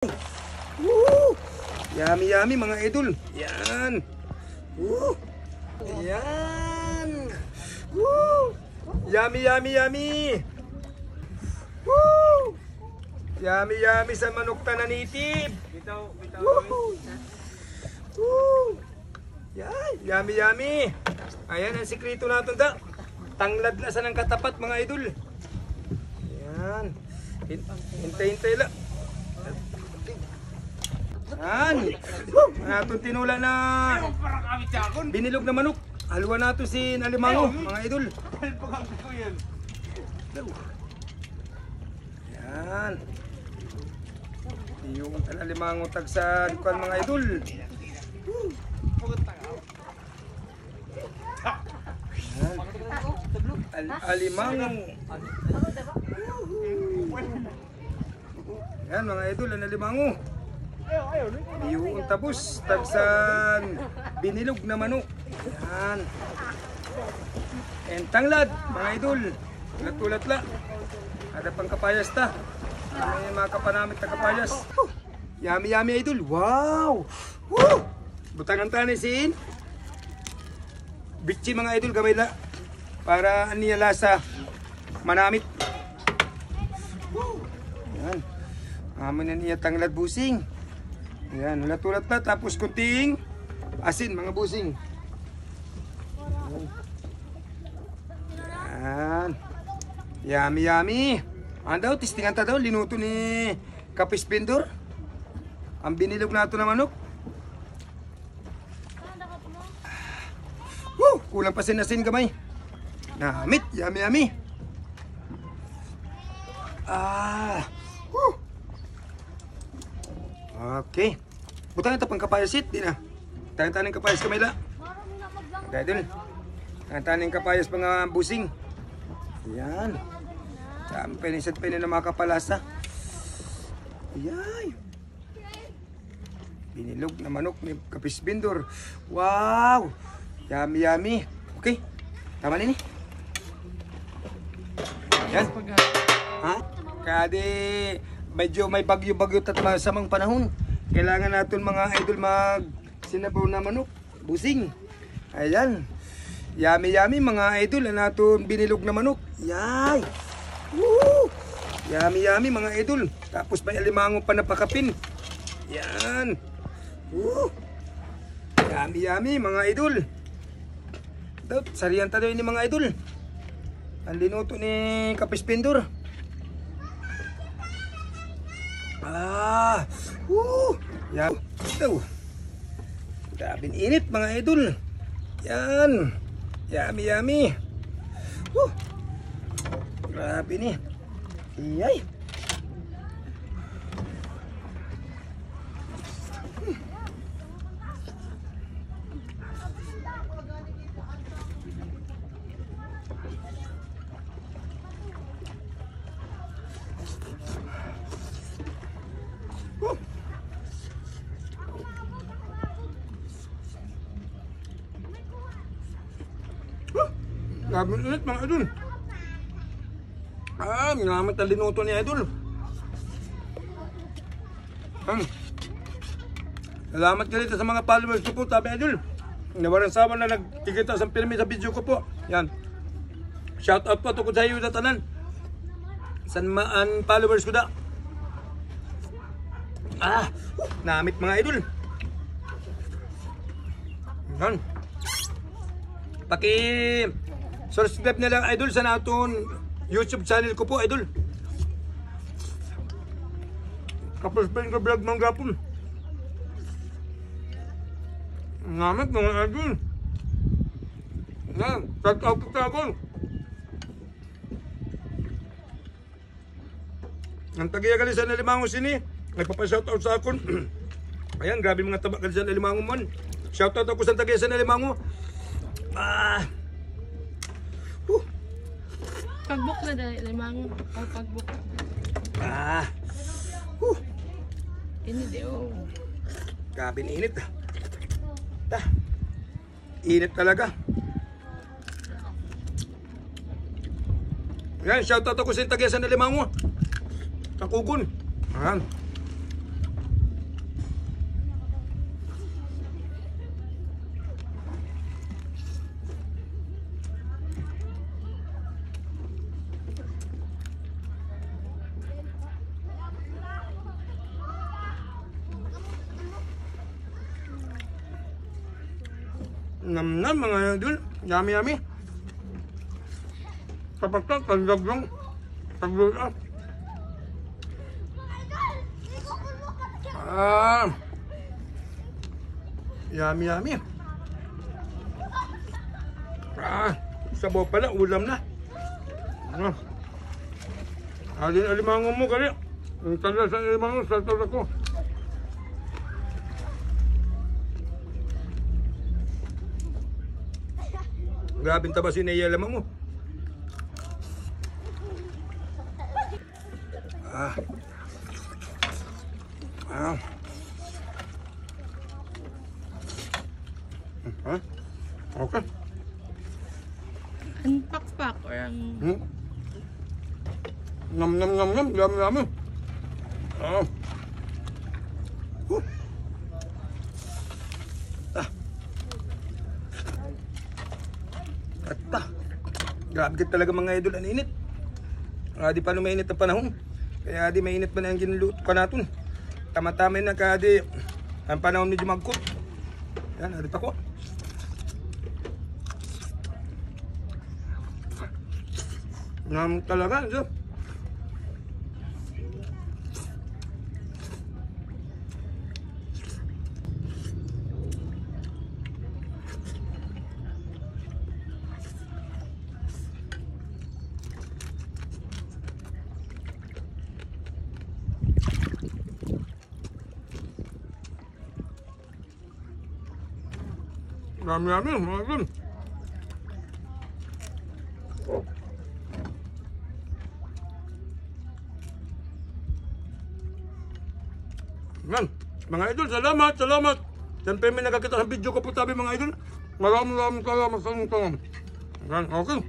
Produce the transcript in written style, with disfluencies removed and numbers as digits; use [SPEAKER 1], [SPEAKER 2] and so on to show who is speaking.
[SPEAKER 1] Woo! Yummy yummy mga idol. Yan. Woo! Yan. Woo! Yummy yummy yummy. Woo! Yummy yummy sa manok tananitib.
[SPEAKER 2] Bitaw.
[SPEAKER 1] Woo! Woo! Yan, yummy yummy. Ayan ang sikreto natin da. Tanglad na sa ng katapat mga idol. Yan. Hintay-hintay lang. Yan. Natong tinula na binilog na manok. Halwa nato si alimango mga idol. Yan. Yung alimango tag sa dukan mga idol. Alimango. Yan mga idol, ang alimango. Yung tabos, tagsan binilog na manok. Yan. And tanglad, mga idol. Tulat-tulat la. Ada pang kapayas ta. May mga kapanamit na kapayas. Yummy yummy idol. Wow! Woo! Butangan tani sin. Bitchin mga idol, gamay la. Para aniya lasa manamit. Yan. Amin na niya tanglad busing. Yan, tulat na. Tapos kunting asin mga busing. Yan. Yummy yummy. Ang daw, tistingan ta daw. Linuto ni Kapis Pindor. Ang binilog nato na manok. Woo! Kulang pa sin gamay. Namit. Yummy yummy. Woo! Okay. Butang ito pang kapayasit. Di na. Taning kapayas kamay la. Dahil dun. Taning kapayas pang busing. Yan. Sampai ni satpay na mga kapalasa. Yay. Binilog na manok ni Kapis Pindor. Wow. Yummy yummy. Okay. Tama nini. Yan. Ha? Kadi medyo may bagyo-bagyo at masamang panahon. Kailangan natin mga idol mag sinabaw na manok. Busing. Ayan. Yummy yummy mga idol. Natin binilog na manok. Yay. Woo! Yummy yummy mga idol. Tapos may alimango pa napakapin. Yan. Woo! Yummy yummy mga idol. Sariyan tayo ini mga idol. Ang linuto ni Kapis Pindor. Woo! Yan. Ito. Grabing init mga idol. Yan. Yummy yummy. Woo! Grabe ni. Iyay. Grabe ulit mga idol. Minamat ang linuto ni idol. Salamat ka dito sa mga followers ko po, sabi idol. Nawaran sawa na nagtigita sa pirmi sa video ko po. Yan. Shout out po to ko sa iyo na tanan. San maan followers ko da. Namit mga idol. Yan. Subscribe na lang idol sa naton YouTube channel ko po idol. Kapos pa yung vlog mga gapon. Namit mga idol. Yan, shout out to ako. Ang tagiya gali sa Nalimango sini, nagpapa-shout out sa akon. Ayan, grabe mga tabak gali sa Nalimango man. Shout out ako sa tagiya sa Nalimango.
[SPEAKER 3] Pagbuk na dahil limang pagbuk. Ini deo.
[SPEAKER 1] Grabe ni init. Init talaga. Yan, shoutout ako sa Tagiasan na Limango. Kakugon. Ayan. Nam mga idol. Yummy yummy. Kapagtag, kandag lang. Pagluto. Yummy yummy. Sabaw pala, ulam na. Alin alimango mo kali. Ang tanda sa alimango, salta ko. Grabing taba si Nea lamang mo. Okay.
[SPEAKER 3] Ang pakpak or ang...
[SPEAKER 1] Nam, yummy, yummy. Ata. Grabe ka talaga mga idol, ang init. Di pa mainit ang panahon. Kaya di mainit pa na ang ginluto ka natin. Tama-tama na kaya di ang panahon medyo mag-cook. Yan, adit ako. Nam talaga, so. Yummy, mga idol. Yan, mga idol, salamat. Siyempre may nakakita sa video ko po sabi mga idol. Maraming salamat sa inyo. Yan, okay.